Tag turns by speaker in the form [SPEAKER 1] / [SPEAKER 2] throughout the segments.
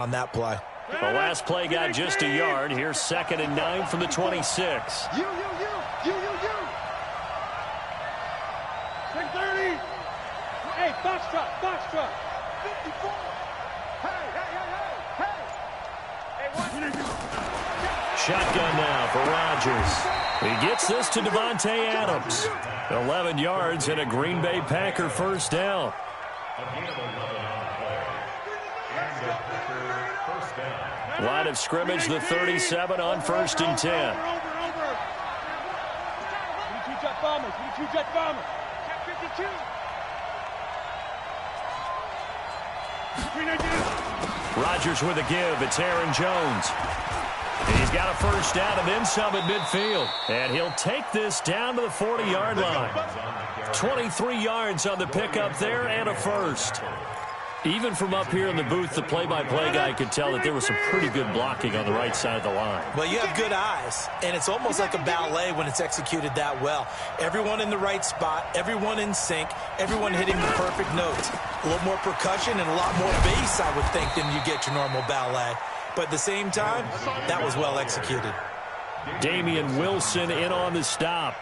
[SPEAKER 1] on that play.
[SPEAKER 2] The last play got just a yard. Here's 2nd and 9 from the 26.
[SPEAKER 3] You. 630. Hey, box truck. 54. Hey.
[SPEAKER 2] Shotgun now for Rodgers. He gets this to Davante Adams. 11 yards and a Green Bay Packer first down. Line of scrimmage, the 37 on 1st and 10.
[SPEAKER 3] Over. We two jet bombers. Jet 52.
[SPEAKER 2] Rodgers with a give. It's Aaron Jones. He's got a first down and then some at midfield. And he'll take this down to the 40-yard line. 23 yards on the pickup there and a first. Even from up here in the booth, the play-by-play guy could tell that there was some pretty good blocking on the right side of the line.
[SPEAKER 1] Well, you have good eyes, and it's almost like a ballet when it's executed that well. Everyone in the right spot, everyone in sync, everyone hitting the perfect notes. A little more percussion and a lot more bass, I would think, than you get your normal ballet. But at the same time, that was well executed.
[SPEAKER 2] Damian Wilson in on the stop.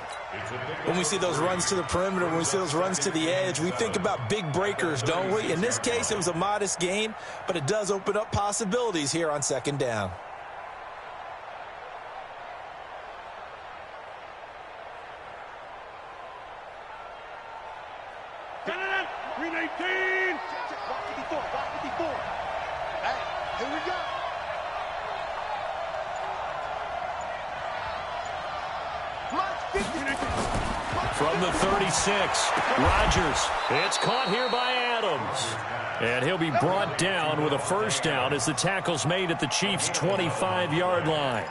[SPEAKER 1] When we see those runs to the perimeter, when we see those runs to the edge, we think about big breakers, don't we? In this case, it was a modest gain, but it does open up possibilities here on 2nd down.
[SPEAKER 3] Green 18. 54. Hey, here we go.
[SPEAKER 2] From the 36, Rodgers. It's caught here by Adams. And he'll be brought down with a first down as the tackle's made at the Chiefs' 25-yard line.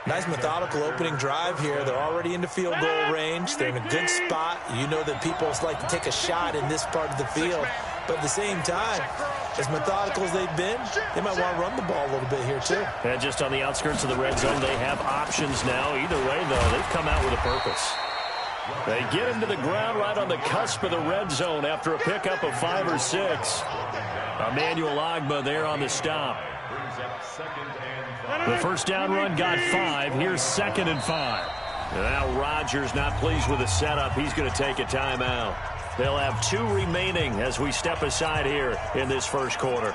[SPEAKER 1] Nice methodical opening drive here. They're already into field goal range. They're in a good spot. You know that people like to take a shot in this part of the field. But at the same time, as methodical as they've been, they might want to run the ball a little bit here too.
[SPEAKER 2] And just on the outskirts of the red zone, they have options now. Either way, though, they've come out with a purpose. They get him to the ground right on the cusp of the red zone after a pickup of 5 or 6. Emmanuel Ogbah there on the stop. The first down run got 5. Here's 2nd and 5. Now Rodgers not pleased with the setup. He's going to take a timeout. They'll have 2 remaining as we step aside here in this first quarter.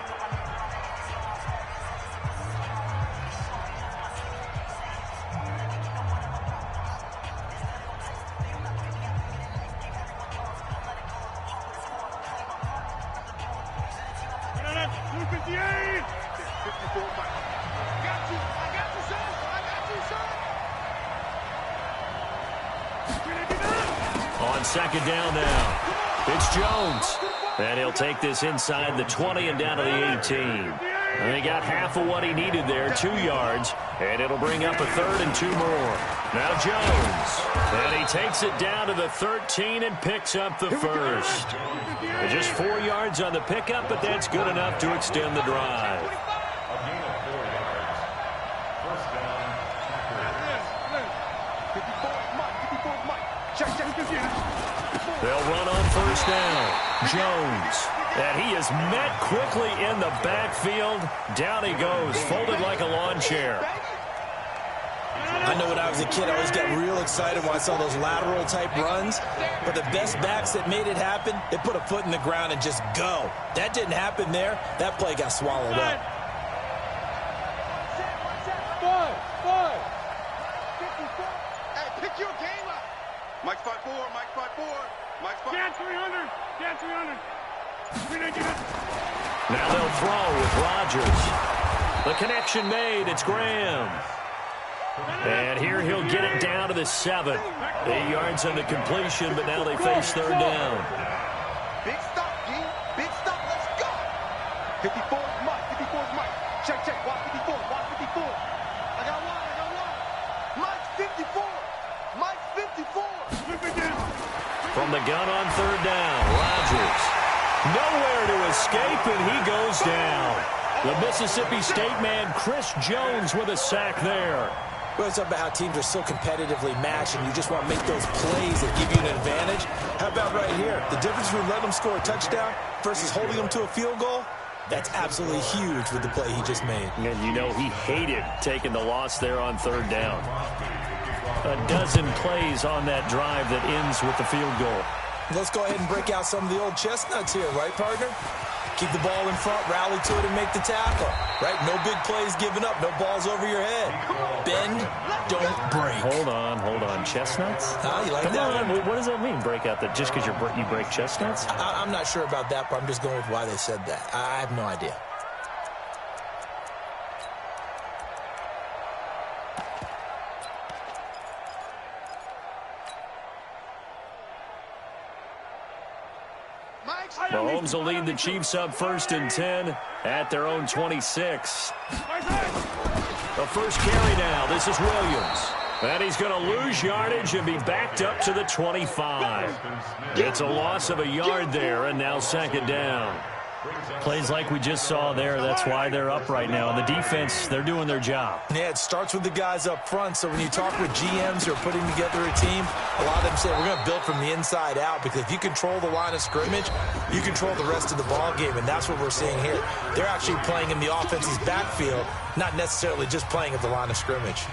[SPEAKER 2] On 2nd down now, it's Jones. And he'll take this inside the 20 and down to the 18. And he got half of what he needed there, 2 yards. And it'll bring up a 3rd and 2 more. Now Jones. And he takes it down to the 13 and picks up the first. Just 4 yards on the pickup, but that's good enough to extend the drive. They'll run on first down. Jones. And he is met quickly in the backfield. Down he goes, folded like a lawn chair.
[SPEAKER 1] I know when I was a kid, I always got real excited when I saw those lateral-type runs. But the best backs that made it happen, they put a foot in the ground and just go. That didn't happen there. That play got swallowed up.
[SPEAKER 3] Hey, pick your game up. Mike 5-4. Mike 5. Jan 300.
[SPEAKER 2] Now they'll throw with Rodgers. The connection made. It's Graham. And here he'll get it down to the 7. 8 yards on the completion, but now they face 3rd down.
[SPEAKER 3] Big stop, G. Big stop. Let's go. 54 is Mike. Check. Watch 54. I got one. Mike's 54.
[SPEAKER 2] From the gun on 3rd down, Rodgers. Nowhere to escape, and he goes down. The Mississippi State man, Chris Jones, with a sack there.
[SPEAKER 1] Well, it's about how teams are so competitively matched, and you just want to make those plays that give you an advantage. How about right here? The difference between letting them score a touchdown versus holding them to a field goal, That's absolutely huge with the play he just made.
[SPEAKER 2] And you know he hated taking the loss there on third down. A dozen plays on that drive that ends with the field goal.
[SPEAKER 1] Let's go ahead and break out some of the old chestnuts here, right, partner? Keep the ball in front, rally to it, and make the tackle, right? No big plays given up, no balls over your head. Bend, don't break.
[SPEAKER 2] Hold on. Chestnuts?
[SPEAKER 1] You like
[SPEAKER 2] Come
[SPEAKER 1] that
[SPEAKER 2] on.
[SPEAKER 1] one?
[SPEAKER 2] What does that mean, break out that just because you break chestnuts?
[SPEAKER 1] I'm not sure about that, but I'm just going with why they said that. I have no idea.
[SPEAKER 2] Mahomes will lead the Chiefs up 1st and 10 at their own 26. The first carry now. This is Williams. And he's going to lose yardage and be backed up to the 25. It's a loss of a yard there, and now 2nd down. Plays like we just saw there, that's why they're up right now. And the defense, they're doing their job.
[SPEAKER 1] Yeah, it starts with the guys up front. So when you talk with GMs who are putting together a team, a lot of them say we're going to build from the inside out, because if you control the line of scrimmage, you control the rest of the ball game, and that's what we're seeing here. They're actually playing in the offense's backfield, not necessarily just playing at the line of scrimmage.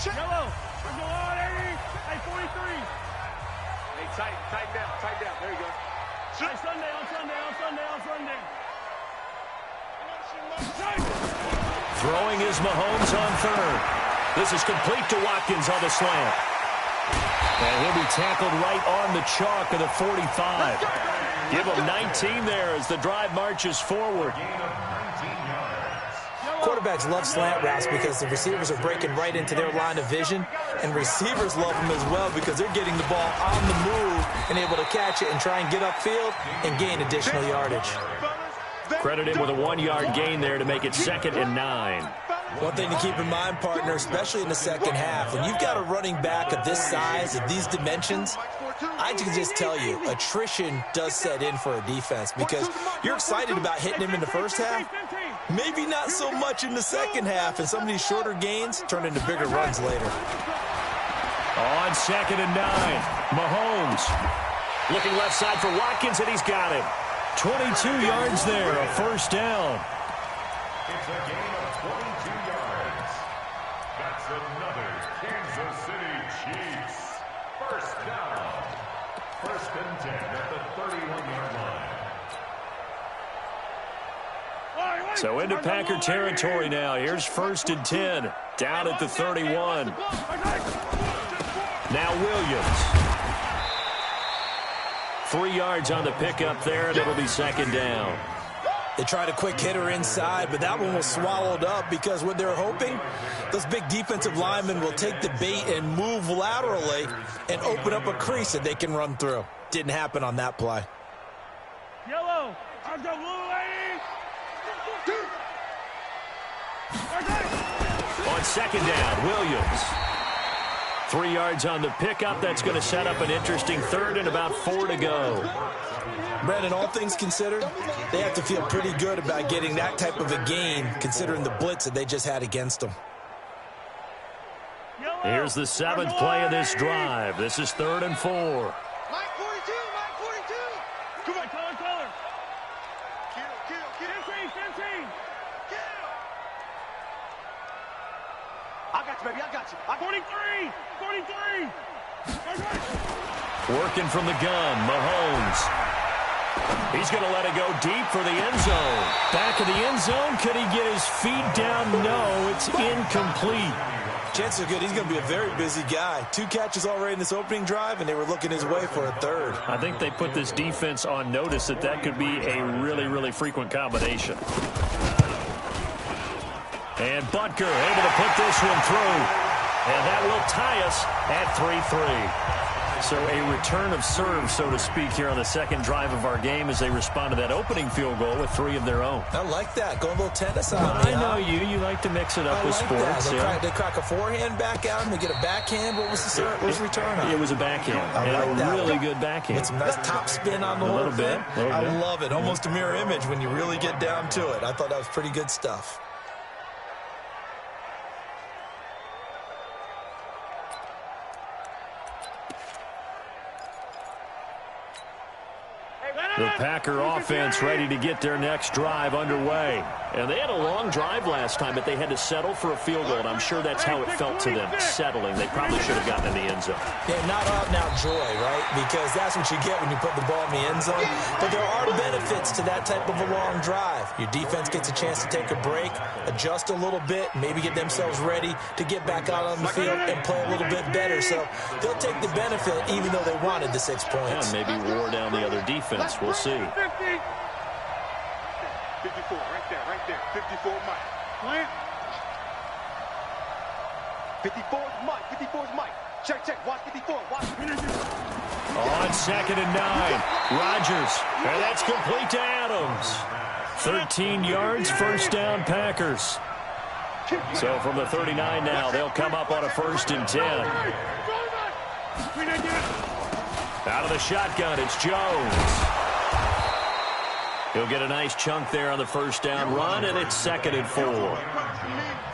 [SPEAKER 4] Yellow. Go on, 80. Hey, 43.
[SPEAKER 3] Hey, tight down. There you go.
[SPEAKER 4] Hey, Sunday.
[SPEAKER 2] Throwing is Mahomes on 3rd. This is complete to Watkins on the slant. And he'll be tackled right on the chalk of the 45. Give him 19 there as the drive marches forward.
[SPEAKER 1] Quarterbacks love slant routes because the receivers are breaking right into their line of vision, and receivers love them as well because they're getting the ball on the move and able to catch it and try and get upfield and gain additional yardage.
[SPEAKER 2] Credit him with a 1-yard gain there to make it 2nd and 9.
[SPEAKER 1] One thing to keep in mind, partner, especially in the second half, when you've got a running back of this size, of these dimensions, I can just tell you, attrition does set in for a defense because you're excited about hitting him in the first half, maybe not so much in the second half, and some of these shorter gains turn into bigger runs later.
[SPEAKER 2] On 2nd and 9, Mahomes looking left side for Watkins, and he's got him. 22 yards there, a 1st down.
[SPEAKER 5] It's a gain of 22 yards. That's another Kansas City Chiefs 1st down. 1st and 10 at the 31-yard line.
[SPEAKER 2] So into Packer territory now. Here's 1st and 10, down at the 31. Now Williams. 3 yards on the pickup there, and it'll be 2nd down.
[SPEAKER 1] They tried a quick hitter inside, but that one was swallowed up because what they're hoping, those big defensive linemen will take the bait and move laterally and open up a crease that they can run through. Didn't happen on that play.
[SPEAKER 4] Yellow. On the blue, 80.
[SPEAKER 2] On 2nd down, Williams. 3 yards on the pickup. That's going to set up an interesting 3rd and about 4 to go.
[SPEAKER 1] Brandon, all things considered, they have to feel pretty good about getting that type of a gain considering the blitz that they just had against them.
[SPEAKER 2] Here's the 7th play of this drive. This is 3rd and 4.
[SPEAKER 3] Mike 42. Come on, color. Kill.
[SPEAKER 4] 15.
[SPEAKER 3] I got you, baby.
[SPEAKER 4] 43.
[SPEAKER 2] Working from the gun, Mahomes. He's going to let it go deep for the end zone. Back of the end zone. Could he get his feet down? No, it's incomplete.
[SPEAKER 1] Chances are good. He's going to be a very busy guy. 2 catches already in this opening drive, and they were looking his way for a 3rd.
[SPEAKER 2] I think they put this defense on notice that could be a really, really frequent combination. And Butker able to put this one through. And that will tie us at 3-3. So a return of serve, so to speak, here on the second drive of our game as they respond to that opening field goal with 3 of their own.
[SPEAKER 1] I like that. Go a little tennis on me.
[SPEAKER 2] I know you. You like to mix it up with sports.
[SPEAKER 1] They crack a forehand back out and they get a backhand. What was the serve? What was the return on?
[SPEAKER 2] It was a backhand. And a really good backhand.
[SPEAKER 1] With some nice top spin on the whole thing. I love it. Almost a mirror image when you really get down to it. I thought that was pretty good stuff.
[SPEAKER 2] The Packer offense ready to get their next drive underway. And they had a long drive last time, but they had to settle for a field goal, and I'm sure that's how it felt to them, settling. They probably should have gotten in the end zone.
[SPEAKER 1] Yeah, not out-and-out joy, right? Because that's what you get when you put the ball in the end zone. But there are benefits to that type of a long drive. Your defense gets a chance to take a break, adjust a little bit, maybe get themselves ready to get back out on the field and play a little bit better. So they'll take the benefit even though they wanted the 6 points.
[SPEAKER 2] And maybe wore down the other defense. We'll see.
[SPEAKER 3] 54, right there. 54 Mike. 54 is Mike. 54 is Mike. Check. Watch 54. Watch.
[SPEAKER 2] On 2nd and 9. Rodgers. And that's complete to Adams. 13 yards, first down Packers. So from the 39 now, they'll come up on a 1st and 10. Out of the shotgun, it's Jones. He'll get a nice chunk there on the 1st down run, and it's 2nd and 4.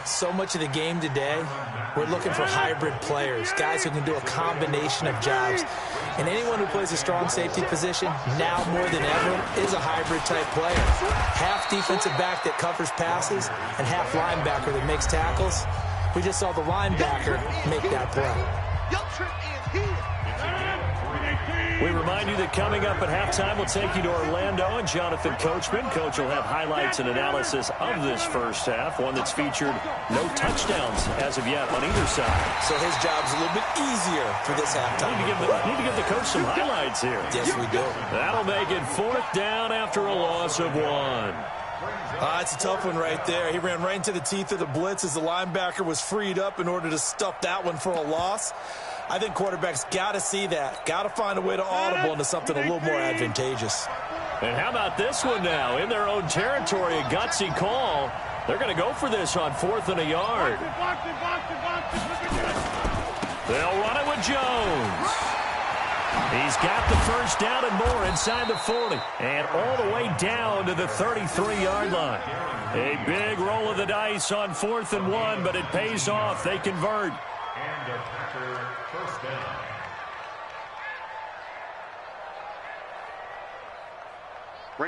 [SPEAKER 1] So much of the game today, we're looking for hybrid players, guys who can do a combination of jobs. And anyone who plays a strong safety position, now more than ever, is a hybrid-type player. Half defensive back that covers passes and half linebacker that makes tackles. We just saw the linebacker make that play.
[SPEAKER 2] We remind you that coming up at halftime, we'll take you to Orlando and Jonathan Coachman. Coach will have highlights and analysis of this first half, one that's featured no touchdowns as of yet on either side.
[SPEAKER 1] So his job's a little bit easier for this halftime.
[SPEAKER 2] Need to give the coach some highlights here.
[SPEAKER 1] Yes, we do.
[SPEAKER 2] That'll make it 4th down after a loss of 1.
[SPEAKER 1] It's a tough one right there. He ran right into the teeth of the blitz as the linebacker was freed up in order to stuff that one for a loss. I think quarterbacks got to see that. Got to find a way to audible into something a little more advantageous.
[SPEAKER 2] And how about this one now? In their own territory, a gutsy call. They're going to go for this on 4th and a yard. They'll run it with Jones. He's got the 1st down and more inside the 40. And all the way down to the 33-yard line. A big roll of the dice on 4th and 1, but it pays off. They convert.
[SPEAKER 5] And a Packer 1st down.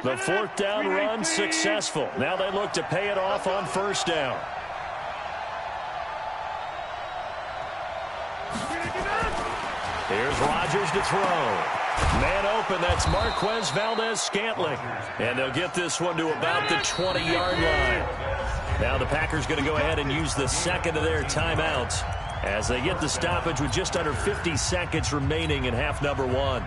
[SPEAKER 2] The 4th down run successful. Now they look to pay it off on 1st down. Here's Rodgers to throw. Man open, that's Marquez Valdez-Scantling. And they'll get this one to about the 20-yard line. Now the Packers going to go ahead and use the 2nd of their timeouts as they get the stoppage with just under 50 seconds remaining in half number 1.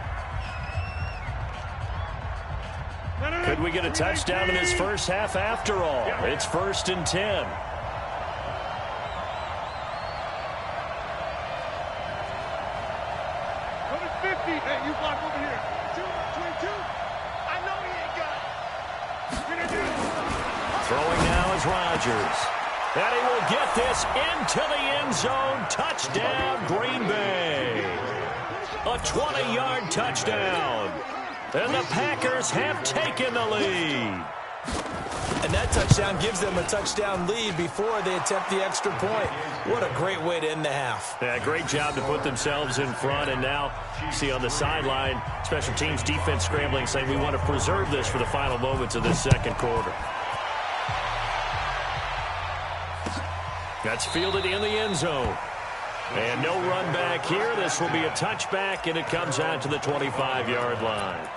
[SPEAKER 2] Could we get a touchdown in this first half after all? It's 1st and 10.
[SPEAKER 4] Hey, you block over here. 22. I know he ain't got it.
[SPEAKER 2] Throwing now is Rodgers. And he will get this into the end zone. Touchdown, Green Bay. A 20-yard touchdown. And the Packers have taken the lead.
[SPEAKER 1] And that touchdown gives them a touchdown lead before they attempt the extra point. What a great way to end the half.
[SPEAKER 2] Yeah, great job to put themselves in front. And now, see on the sideline, special teams defense scrambling, saying we want to preserve this for the final moments of this second quarter. That's fielded in the end zone. And no run back here. This will be a touchback, and it comes out to the 25-yard line.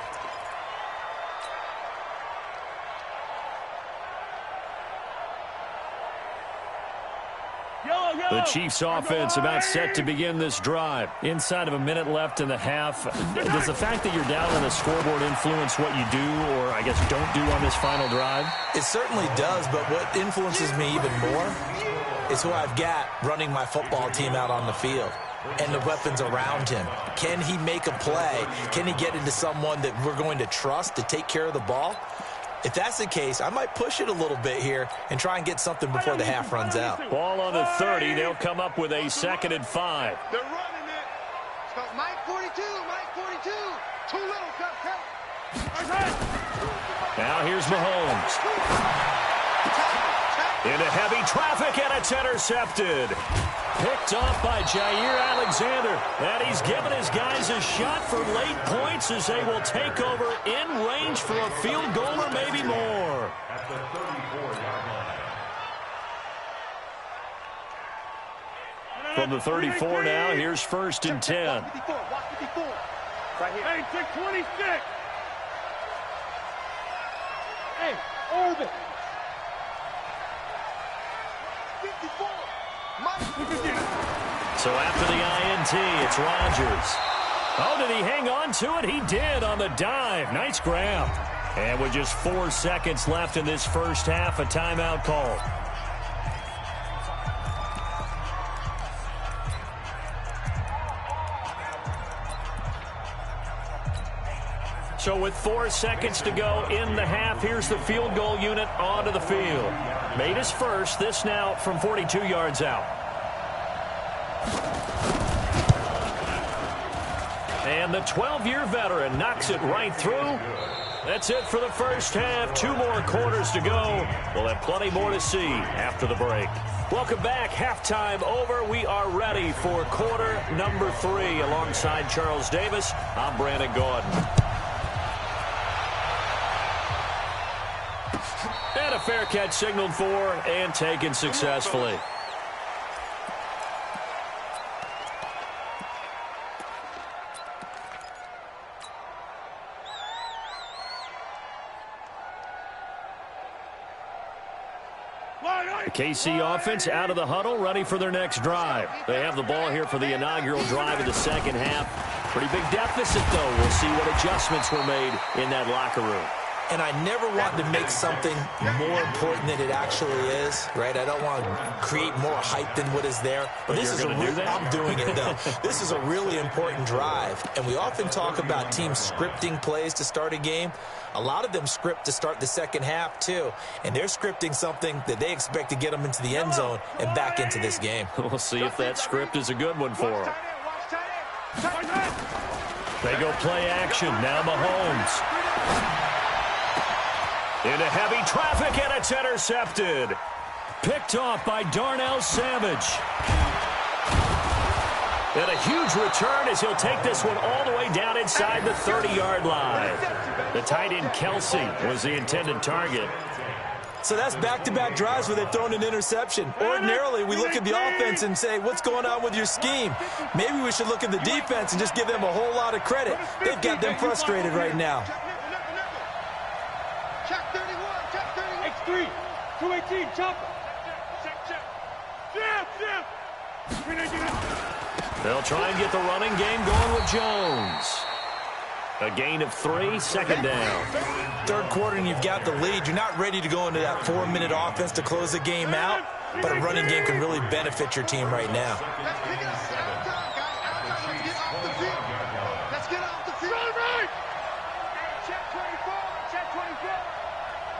[SPEAKER 2] The Chiefs offense about set to begin this drive. Inside of a minute left in the half. Does the fact that you're down on the scoreboard influence what you do, or I guess don't do on this final drive?
[SPEAKER 1] It certainly does, but what influences me even more is who I've got running my football team out on the field. and the weapons around him. Can he make a play? Can he get into someone that we're going to trust to take care of the ball? If that's the case, I might push it a little bit here and try and get something before the half runs out.
[SPEAKER 2] Ball on the 30. They'll come up with a 2nd and 5.
[SPEAKER 3] They're running it. So Mike 42, Mike 42. Too little, cut.
[SPEAKER 2] Now here's Mahomes. Into heavy traffic, and it's intercepted. Picked off by Jair Alexander. And he's given his guys a shot for late points as they will take over in range for a field goal or maybe more.
[SPEAKER 5] At the 34-yard line.
[SPEAKER 2] From the 34 now, here's 1st and 10.
[SPEAKER 4] Right here. Hey, check 26. Hey, orbit.
[SPEAKER 3] 54.
[SPEAKER 2] So after the INT, it's Rodgers. Oh, did he hang on to it? He did on the dive. Nice grab. And with just 4 seconds left in this first half, a timeout call. So with 4 seconds to go in the half, here's the field goal unit onto the field. Made his first, this now from 42 yards out. And the 12-year veteran knocks it right through. That's it for the first half. 2 more quarters to go. We'll have plenty more to see after the break. Welcome back. Halftime over. We are ready for quarter number 3. Alongside Charles Davis, I'm Brandon Gordon. And a fair catch signaled for and taken successfully. The KC offense out of the huddle, ready for their next drive. They have the ball here for the inaugural drive of the second half. Pretty big deficit, though. We'll see what adjustments were made in that locker room.
[SPEAKER 1] And I never want to make something more important than it actually is, right? I don't want to create more hype than what is there. But this is I'm doing it, though. This is a really important drive. And we often talk about teams scripting plays to start a game. A lot of them script to start the second half, too. And they're scripting something that they expect to get them into the end zone and back into this game.
[SPEAKER 2] We'll see if that script is a good one for them. They go play action. Now Mahomes. Into heavy traffic, and it's intercepted. Picked off by Darnell Savage. And a huge return as he'll take this one all the way down inside the 30-yard line. The tight end Kelsey was the intended target.
[SPEAKER 1] So that's back-to-back drives where they've thrown an interception. Ordinarily, we look at the offense and say, what's going on with your scheme? Maybe we should look at the defense and just give them a whole lot of credit. They've got them frustrated right now.
[SPEAKER 4] Check 31, check 31. X3, 218, chopper. Check.
[SPEAKER 2] They'll try and get the running game going with Jones. A gain of 3, second down.
[SPEAKER 1] Third quarter and you've got the lead. You're not ready to go into that 4-minute offense to close the game out, but a running game can really benefit your team right now.
[SPEAKER 3] Let's pick it up out of time, guys. Out of time. Let's get off the field. Let's get off the field.
[SPEAKER 4] Right. Check 24, check 24.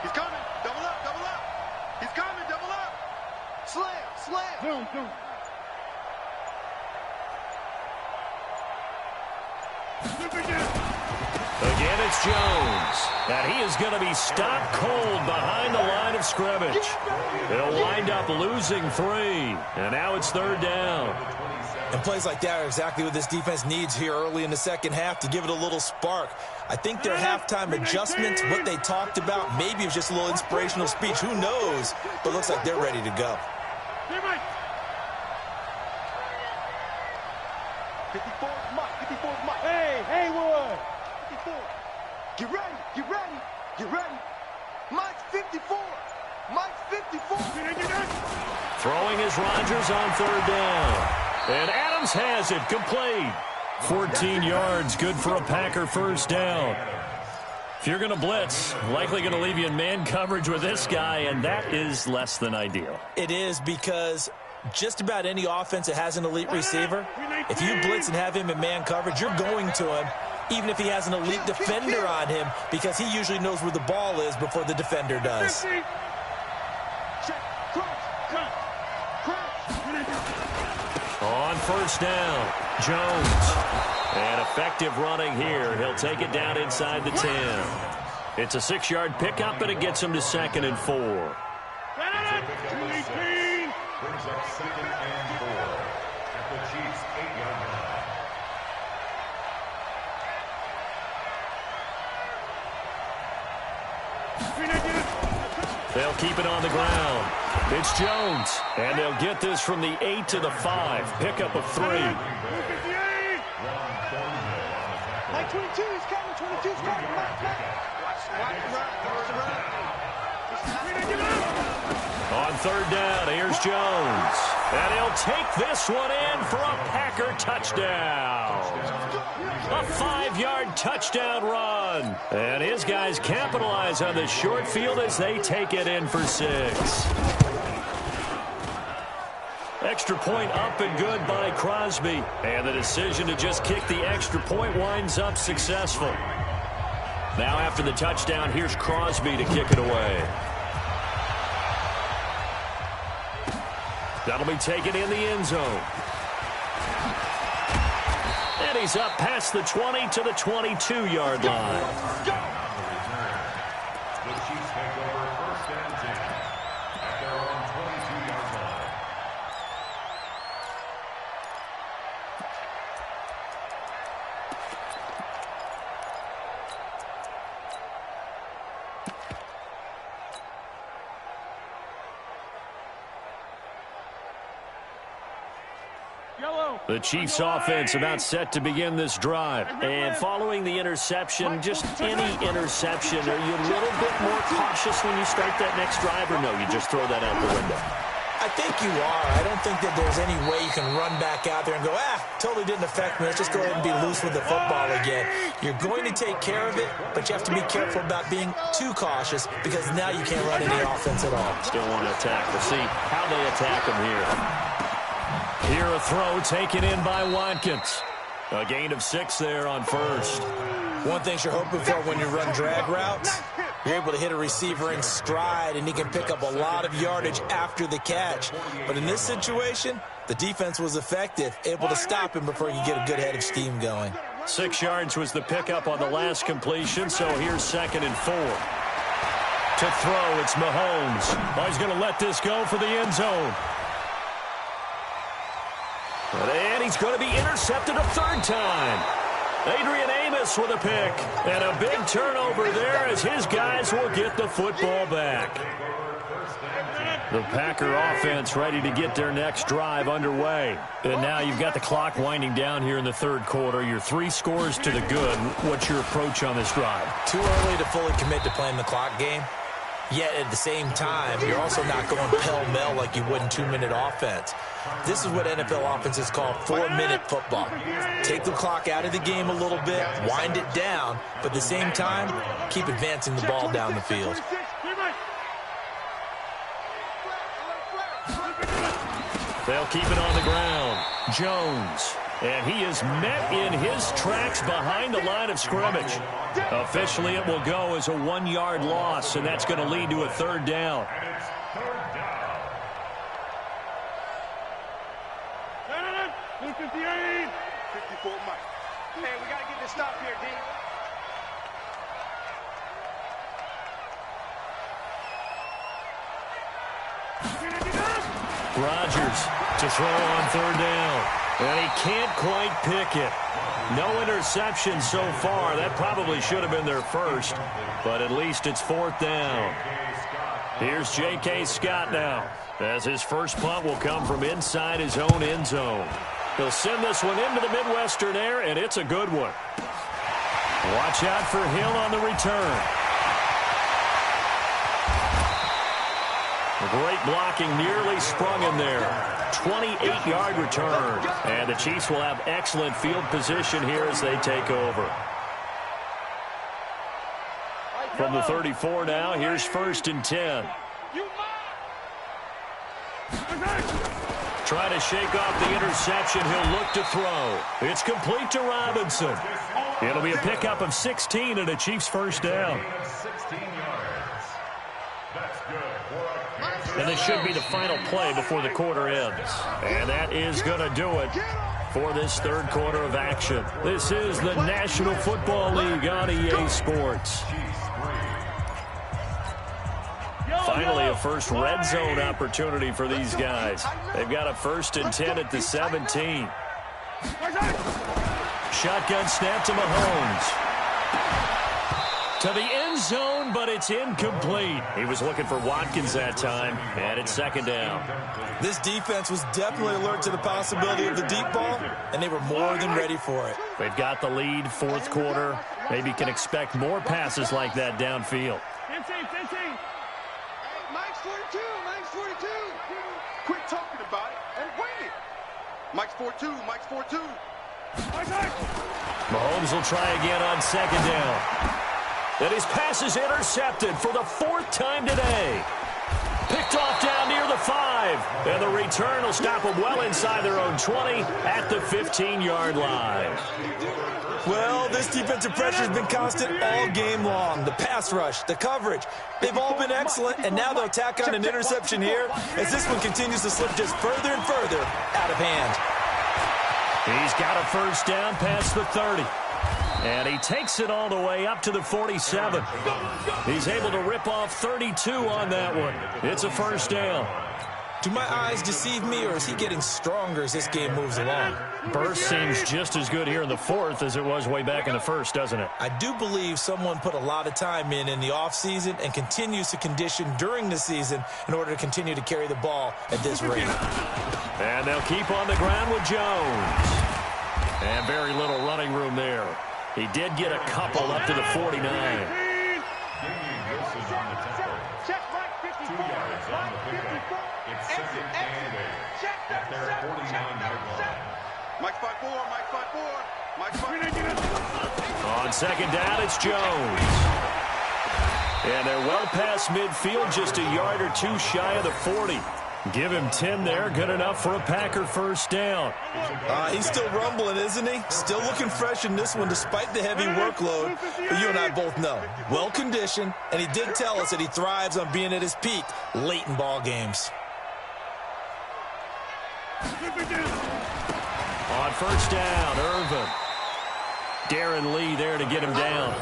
[SPEAKER 3] He's coming. Double up, double up. He's coming, double up. Slam.
[SPEAKER 4] Zoom.
[SPEAKER 2] Again, it's Jones. And he is going to be stopped cold behind the line of scrimmage. They'll wind up losing 3. And now it's third down.
[SPEAKER 1] And plays like that are exactly what this defense needs here early in the second half to give it a little spark. I think their halftime adjustment, what they talked about, maybe it was just a little inspirational speech. Who knows? But it looks like they're ready to go.
[SPEAKER 3] 54 is Mike.
[SPEAKER 4] Hey, Haywood.
[SPEAKER 3] 54. Get ready. Mike's 54.
[SPEAKER 2] Throwing is Rodgers on third down. And Adams has it complete. 14 yards, good for a Packer first down. If you're going to blitz, likely going to leave you in man coverage with this guy, and that is less than ideal.
[SPEAKER 1] It is because Just about any offense that has an elite receiver, if you blitz and have him in man coverage, you're going to him, even if he has an elite defender on him, because he usually knows where the ball is before the defender does.
[SPEAKER 2] On first down, Jones. And effective running here. He'll take it down inside the 10. It's a 6-yard pickup, and it gets him to 2nd and 4.
[SPEAKER 5] Brings up 2nd and 4 at the Chiefs' 8-yard line.
[SPEAKER 2] They'll keep it on the ground. It's Jones, and they'll get this from the 8 to the 5. Pickup of 3.
[SPEAKER 4] Like 22, he's coming. 22's coming.
[SPEAKER 2] On third down, here's Jones. And he'll take this one in for a Packer touchdown. A 5-yard touchdown run. And his guys capitalize on the short field as they take it in for 6. Extra point up and good by Crosby. And the decision to just kick the extra point winds up successful. Now after the touchdown, here's Crosby to kick it away. That'll be taken in the end zone. And he's up past the 20 to the 22-yard line.
[SPEAKER 5] The Chiefs take over 1st and 10 at their own 22-yard line.
[SPEAKER 2] The Chiefs offense about set to begin this drive. And following the interception, just any interception, are you a little bit more cautious when you start that next drive, or no, you just throw that out the window?
[SPEAKER 1] I think you are. I don't think that there's any way you can run back out there and go, totally didn't affect me. Let's just go ahead and be loose with the football again. You're going to take care of it, but you have to be careful about being too cautious because now you can't run any offense at all.
[SPEAKER 2] Still want to attack. We'll see how they attack him here. Here a throw taken in by Watkins. A gain of 6 there on first.
[SPEAKER 1] One thing you're hoping for when you run drag routes, you're able to hit a receiver in stride, and he can pick up a lot of yardage after the catch. But in this situation, the defense was effective, able to stop him before you get a good head of steam going.
[SPEAKER 2] 6 yards was the pickup on the last completion, so here's 2nd and 4. To throw, it's Mahomes. Oh, he's going to let this go for the end zone. And he's going to be intercepted a 3rd time. Adrian Amos with a pick. And a big turnover there as his guys will get the football back. The Packer offense ready to get their next drive underway. And now you've got the clock winding down here in the 3rd quarter. You're 3 scores to the good. What's your approach on this drive?
[SPEAKER 1] Too early to fully commit to playing the clock game. Yet at the same time, you're also not going pell-mell like you would in 2-minute offense. This is what NFL offenses call 4-minute football. Take the clock out of the game a little bit, wind it down, but at the same time, keep advancing the ball down the field.
[SPEAKER 2] They'll keep it on the ground. Jones. And he is met in his tracks behind the line of scrimmage. Officially, it will go as a 1-yard loss, and that's going to lead to a 3rd down.
[SPEAKER 5] And it's 3rd down.
[SPEAKER 4] 58.
[SPEAKER 3] 54 Mike. Hey, we got to get this stop here, D.
[SPEAKER 2] Rodgers to throw on 3rd down. And he can't quite pick it. No interception so far. That probably should have been their first, but at least it's 4th down. Here's J.K. Scott now, as his first punt will come from inside his own end zone. He'll send this one into the Midwestern air, and it's a good one. Watch out for Hill on the return. Great blocking, nearly sprung in there. 28-yard return. And the Chiefs will have excellent field position here as they take over. From the 34 now, here's 1st and 10. Trying to shake off the interception. He'll look to throw. It's complete to Robinson. It'll be a pickup of 16 and a Chiefs first down. And this should be the final play before the quarter ends. And that is going to do it for this third quarter of action. This is the National Football League on EA Sports. Finally, a first red zone opportunity for these guys. They've got a 1st and 10 at the 17. Shotgun snap to Mahomes. To the end zone, but it's incomplete. He was looking for Watkins that time, and it's 2nd down.
[SPEAKER 1] This defense was definitely alert to the possibility of the deep ball, and they were more than ready for it.
[SPEAKER 2] They've got the lead, 4th quarter. Maybe can expect more passes like that downfield.
[SPEAKER 4] 15.
[SPEAKER 3] Mike's 42. Mike's 42. Quit talking about it and win it. Mike's 4-2. Mike's 4-2.
[SPEAKER 2] Mahomes will try again on 2nd down. And his pass is intercepted for the 4th time today. Picked off down near the 5. And the return will stop them well inside their own 20 at the 15-yard line.
[SPEAKER 1] Well, this defensive pressure has been constant all game long. The pass rush, the coverage, they've all been excellent, and now they'll tack on an interception here as this one continues to slip just further and further out of hand.
[SPEAKER 2] He's got a 1st down past the 30. And he takes it all the way up to the 47. He's able to rip off 32 on that one. It's a 1st down.
[SPEAKER 1] Do my eyes deceive me, or is he getting stronger as this game moves along?
[SPEAKER 2] Burst seems just as good here in the 4th as it was way back in the 1st, doesn't it?
[SPEAKER 1] I do believe someone put a lot of time in the offseason and continues to condition during the season in order to continue to carry the ball at this rate.
[SPEAKER 2] And they'll keep on the ground with Jones. And very little running room there. He did get a couple up to the 49.
[SPEAKER 4] Check Mike 54.
[SPEAKER 5] 2 yards on the pickup. It's 2nd and 8 at their 49-yard line.
[SPEAKER 3] Mike's 5-4. Mike's 5-4. Mike's 5-4.
[SPEAKER 2] On 2nd down, it's Jones. And they're well past midfield, just a yard or 2 shy of the 40. Give him 10 there, good enough for a Packer 1st down.
[SPEAKER 1] He's still rumbling, isn't he? Still looking fresh in this one despite the heavy workload. But you and I both know, well-conditioned, and he did tell us that he thrives on being at his peak late in ball games.
[SPEAKER 2] On 1st down, Irvin. Darren Lee there to get him down.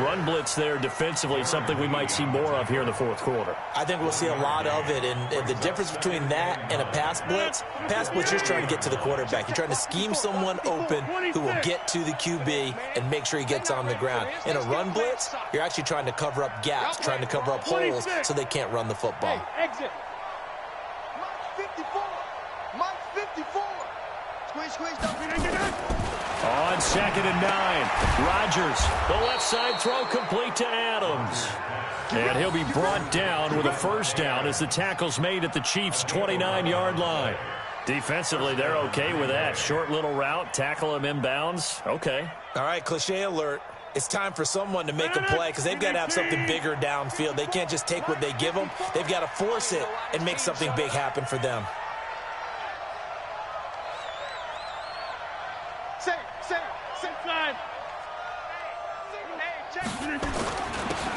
[SPEAKER 2] Run blitz there defensively, something we might see more of here in the 4th quarter.
[SPEAKER 1] I think we'll see a lot of it, and the difference between that and a pass blitz, you're trying to get to the quarterback. You're trying to scheme someone open who will get to the QB and make sure he gets on the ground. In a run blitz, you're actually trying to cover up gaps, trying to cover up holes so they can't run the football.
[SPEAKER 4] Hey, exit.
[SPEAKER 3] Mike's 54. Mike's 54. Squeeze, don't be
[SPEAKER 2] On 2nd and 9, Rodgers, the left side throw complete to Adams. And he'll be brought down with a 1st down as the tackle's made at the Chiefs' 29-yard line. Defensively, they're okay with that. Short little route, tackle him inbounds. Okay.
[SPEAKER 1] All right, cliche alert. It's time for someone to make a play because they've got to have something bigger downfield. They can't just take what they give them. They've got to force it and make something big happen for them.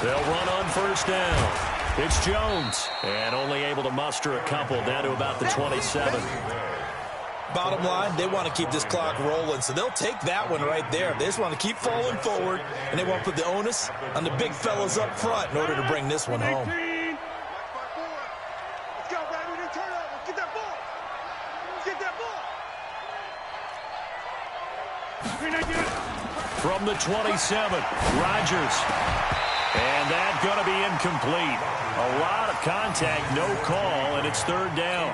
[SPEAKER 2] They'll run on 1st down. It's Jones, and only able to muster a couple down to about the 27.
[SPEAKER 1] Bottom line, they want to keep this clock rolling, so they'll take that one right there. They just want to keep falling forward, and they want to put the onus on the big fellas up front in order to bring this one home.
[SPEAKER 3] Let's go, baby. New turnover. Let's get that ball. Let's get that ball.
[SPEAKER 2] From the 27, Rodgers. And that's going to be incomplete. A lot of contact, no call, and it's 3rd down.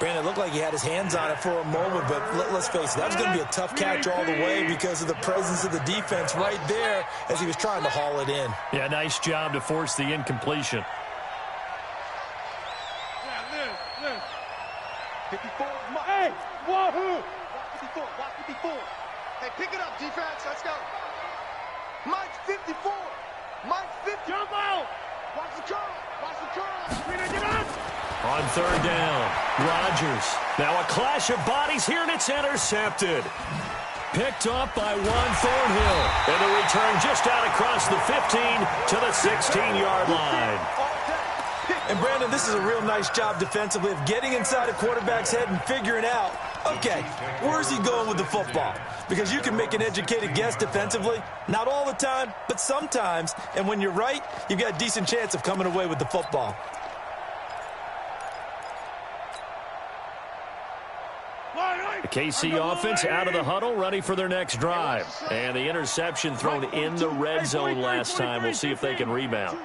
[SPEAKER 1] Brandon, it looked like he had his hands on it for a moment, but let's face it, that was going to be a tough catch all the way because of the presence of the defense right there as he was trying to haul it in.
[SPEAKER 2] Yeah, nice job to force the incompletion.
[SPEAKER 3] 54.
[SPEAKER 4] Hey, wahoo!
[SPEAKER 3] 54. 54. Hey, pick it up, defense. Let's go. Mike's 54. Mike's 50.
[SPEAKER 4] Jump out! Watch the curl. Watch the curl.
[SPEAKER 2] On third down, Rodgers. Now a clash of bodies here, and it's intercepted. Picked off by Juan Thornhill. And the return just out across the 15 to the 16-yard line.
[SPEAKER 1] And, Brandon, this is a real nice job defensively of getting inside a quarterback's head and figuring out, okay, where's he going with the football? Because you can make an educated guess defensively. Not all the time, but sometimes. And when you're right, you've got a decent chance of coming away with the football.
[SPEAKER 2] The KC offense out of the huddle, ready for their next drive. And the interception thrown in the red zone last time. We'll see if they can rebound.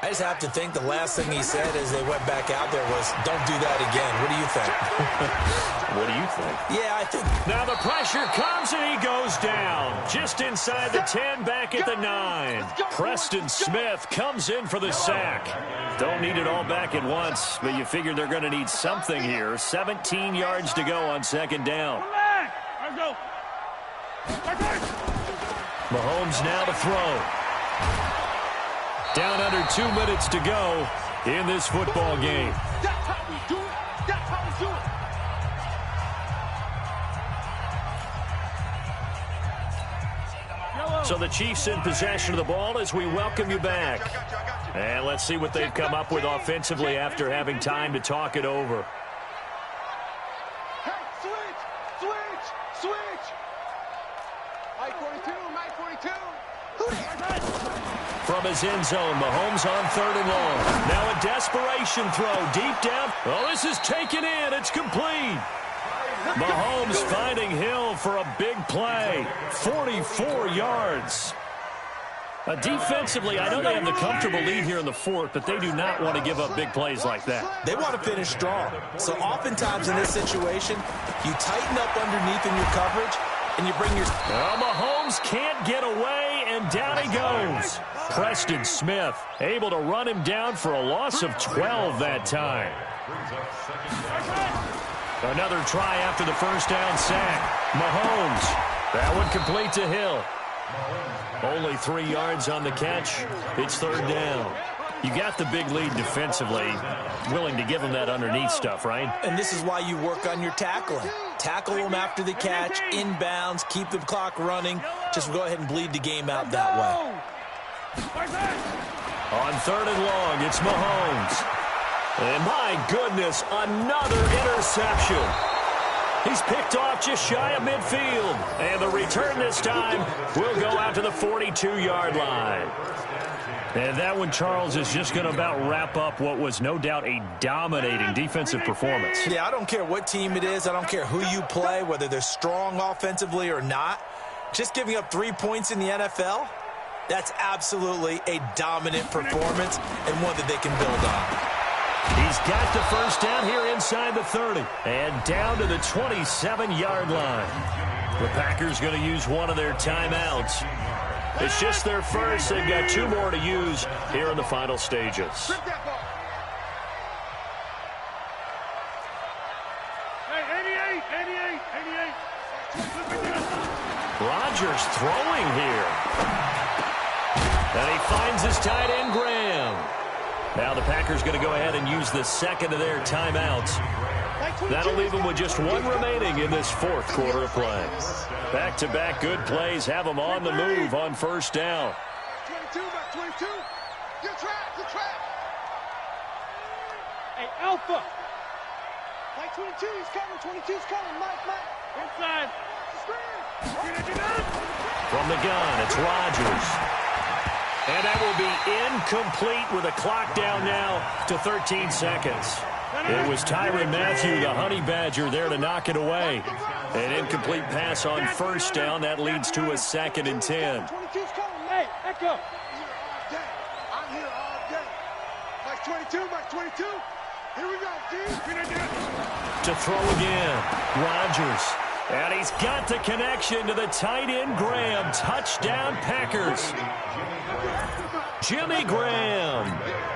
[SPEAKER 1] I just have to think the last thing he said as they went back out there was, don't do that again. What do you think?
[SPEAKER 2] What do you think?
[SPEAKER 1] Yeah, I think.
[SPEAKER 2] Now the pressure comes and he goes down. Just inside the 10, back at the 9. Preston Smith comes in for the sack. Don't need it all back at once, but you figure they're going to need something here. 17 yards to go on second down. Mahomes now to throw. Down under 2 minutes to go in this football game.
[SPEAKER 4] That's how we do it. That's how we do it.
[SPEAKER 2] So the Chiefs in possession of the ball as we welcome you back. And let's see what they've come up with offensively after having time to talk it over.
[SPEAKER 4] Hey, switch. Mike 42, Mike 42.
[SPEAKER 2] From his end zone, Mahomes on third and long. Now a desperation throw deep down. Oh, this is taken in. It's complete. Mahomes finding Hill for a big play. 44 yards. Defensively, I know they have the comfortable lead here in the fourth, but they do not want to give up big plays like that.
[SPEAKER 1] They want to finish strong. So oftentimes in this situation, you tighten up underneath in your coverage, and you bring your...
[SPEAKER 2] Well, Mahomes can't get away, and down he goes. Preston Smith able to run him down for a loss of 12 that time. Another try after the first down sack. Mahomes. That one complete to Hill. Only 3 yards on the catch. It's third down. You got the big lead defensively. Willing to give them that underneath stuff, right?
[SPEAKER 1] And this is why you work on your tackling. Tackle them after the catch, inbounds, keep the clock running. Just go ahead and bleed the game out that way.
[SPEAKER 2] On third and long, it's Mahomes. And my goodness, another interception. He's picked off just shy of midfield. And the return this time will go out to the 42-yard line. And that one, Charles, is just going to about wrap up what was no doubt a dominating defensive performance.
[SPEAKER 1] Yeah, I don't care what team it is. I don't care who you play, whether they're strong offensively or not. Just giving up 3 points in the NFL, that's absolutely a dominant performance and one that they can build on.
[SPEAKER 2] He's got the first down here inside the 30 and down to the 27-yard line. The Packers going to use one of their timeouts. It's just their first. They've got 2 more to use here in the final stages. Rodgers throwing here. And he finds his tight end, Graham. Now the Packers going to go ahead and use the second of their timeouts. That'll leave them with just 1 remaining in this fourth quarter of play. Back-to-back good plays have them on the move on first down.
[SPEAKER 4] 22, back 22. You're trapped. Hey, Alpha. Mike 22, he's coming. 22's coming. Mike. Inside.
[SPEAKER 2] From the gun, it's Rodgers. And that will be incomplete with a clock down now to 13 seconds. It was Tyrann Mathieu, the Honey Badger, there to knock it away. An incomplete pass on first down. That leads to a 2nd and 10.
[SPEAKER 4] 22's coming. Hey, Echo. I'm here all day. Mike 22, Mike 22. Here we go, G.
[SPEAKER 2] To throw again, Rodgers. And he's got the connection to the tight end, Graham. Touchdown, Packers. Jimmy Graham,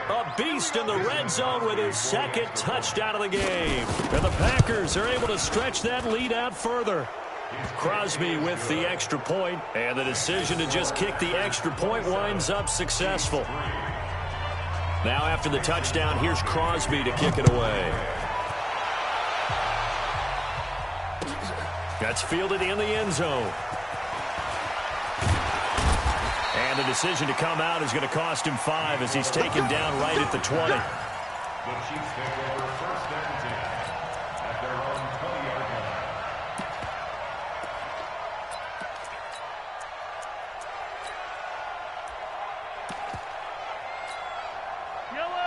[SPEAKER 2] a beast in the red zone with his 2nd touchdown of the game. And the Packers are able to stretch that lead out further. Crosby with the extra point, and the decision to just kick the extra point winds up successful. Now after the touchdown, here's Crosby to kick it away. That's fielded in the end zone. And the decision to come out is going to cost him 5 as he's taken down right at the 20.
[SPEAKER 5] The Chiefs take over 1st and 10 at their own 20-yard line.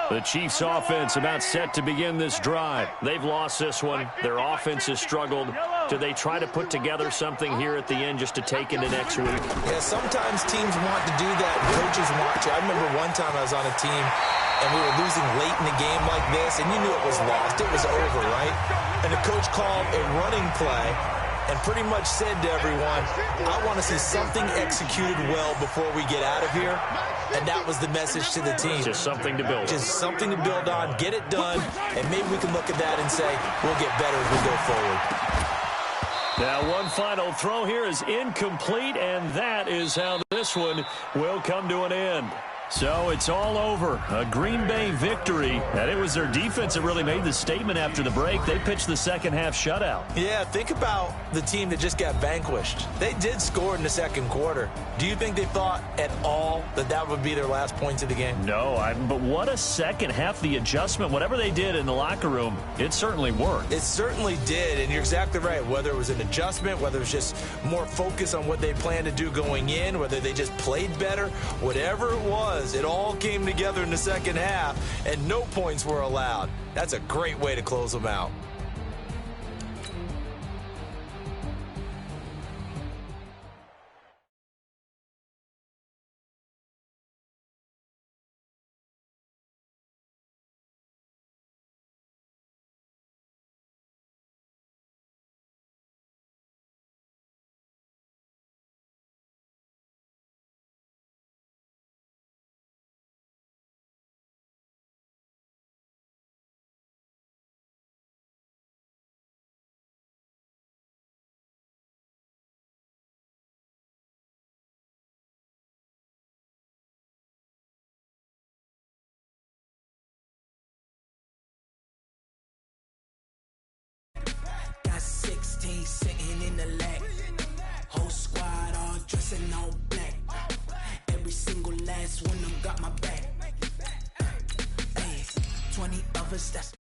[SPEAKER 2] The Chiefs offense about set to begin this drive. They've lost this one. Their offense has struggled. Do they try to put together something here at the end just to take into next week?
[SPEAKER 1] Yeah, sometimes teams want to do that. Coaches want to. I remember one time I was on a team and we were losing late in the game like this, and you knew it was lost. It was over, right? And the coach called a running play and pretty much said to everyone, I want to see something executed well before we get out of here. And that was the message to the team.
[SPEAKER 2] Just something to build on.
[SPEAKER 1] Just something to build on, get it done, and maybe we can look at that and say, we'll get better as we go forward.
[SPEAKER 2] Now one final throw here is incomplete, and that is how this one will come to an end. So it's all over. A Green Bay victory. And it was their defense that really made the statement after the break. They pitched the second half shutout.
[SPEAKER 1] Yeah, think about the team that just got vanquished. They did score in the second quarter. Do you think they thought at all that that would be their last points of the game?
[SPEAKER 2] No, but what a second half. The adjustment, whatever they did in the locker room, it certainly worked.
[SPEAKER 1] It certainly did, and you're exactly right. Whether it was an adjustment, whether it was just more focus on what they planned to do going in, whether they just played better, whatever it was, it all came together in the second half, and no points were allowed. That's a great way to close them out.
[SPEAKER 6] Got 16 sitting in the lag. Whole squad all dressing all black. Every single last one of them got my back. Hey, 20 of us, that's